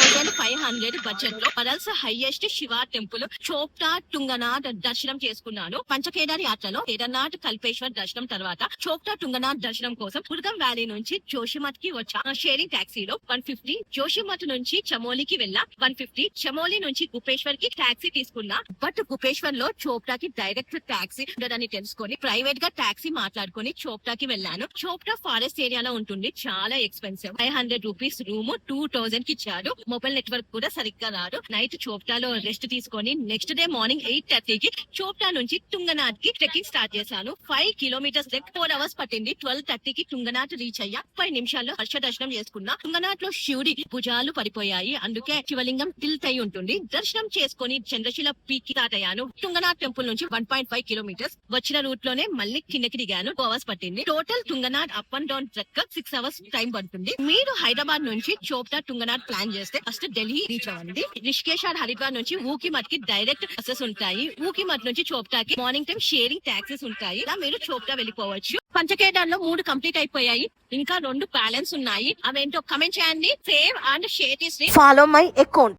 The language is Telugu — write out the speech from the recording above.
2500 బడ్జెట్ లో వరల్డ్స్ హైయెస్ట్ శివ టెంపుల్ చోప్టా టుంగనాథ్ దర్శనం చేసుకున్నాను. పంచకేదారి యాత్రలో కేదార్నాథ్ కల్పేశ్వర్ దర్శనం తర్వాత చోప్టా టుంగనాథ్ దర్శనం కోసం కుర్గం వ్యాలీ నుంచి జోషిమఠ్ కి వచ్చా. షేరింగ్ టాక్సీలో 150, జోషిమఠ్ నుంచి చమోలీకి వెళ్ళా 150, చమోలీ నుంచి గుపేశ్వర్ కి టాక్సీ తీసుకున్నా. బట్ గుపేశ్వర్ లో చోప్టాకి డైరెక్ట్ టాక్సీ ఉండదని తెలుసుకొని ప్రైవేట్ గా టాక్సీ మాట్లాడుకుని చోప్టాకి వెళ్ళాను. చోప్టా ఫారెస్ట్ ఏరియాలో ఉంటుంది, చాలా ఎక్స్పెన్సివ్. 500 రూపీస్ రూమ్ 2000 కి ఇచ్చారు. మొబైల్ నెట్వర్క్ కూడా సరిగ్గా రాదు. నైట్ చోప్టాలో రెస్ట్ తీసుకొని నెక్స్ట్ డే మార్నింగ్ 8:30 కి చోప్టా నుంచి తుంగనాథ్ కి ట్రెక్కింగ్ స్టార్ట్ చేశాను. 5 కిలోమీటర్స్ 4 అవర్స్ పట్టింది. 12:30 కి తుంగనాథ్ రీచ్ అయ్యా. 5 నిమిషాల్లో హర్ష దర్శనం చేసుకున్నా. తుంగనాథ్ లో శివుడి భుజాలు పడిపోయాయి, అందుకే శివలింగం టిల్ట్ అయి ఉంటుంది. దర్శనం చేసుకుని చంద్రశిల పీక్ స్టార్ట్ అయ్యాను. తుంగనాథ్ టెంపుల్ నుంచి 1.5 కిలోమీటర్స్ వచ్చిన రూట్ లోనే మళ్ళీ కిందకి దిగాను. 2 అవర్స్ పట్టింది. Total Tungnath up and down trek 6 hours time పడుతుంది. మీరు హైదరాబాద్ నుంచి చోప్టా తుంగనాథ్ ప్లాన్ చేస్తే ఫస్ట్ ఢిల్లీ రీచ్ అవ్వండి. రిషికేశ్ ఆర్ హరిద్వార్ నుంచి ఊకిమఠ్ కి డైరెక్ట్ బస్సెస్ ఉంటాయి. ఊకిమఠ్ నుంచి చోప్టాకి మార్నింగ్ టైం షేరింగ్ టాక్సీస్ ఉంటాయి. ఇలా మీరు చోప్టా వెళ్ళిపోవచ్చు. పంచకేదార్లో 3 కంప్లీట్ అయిపోయాయి, ఇంకా 2 బ్యాలెన్స్ ఉన్నాయి. అవేంటో కమెంట్ చేయండి. Save and share this. Follow my account.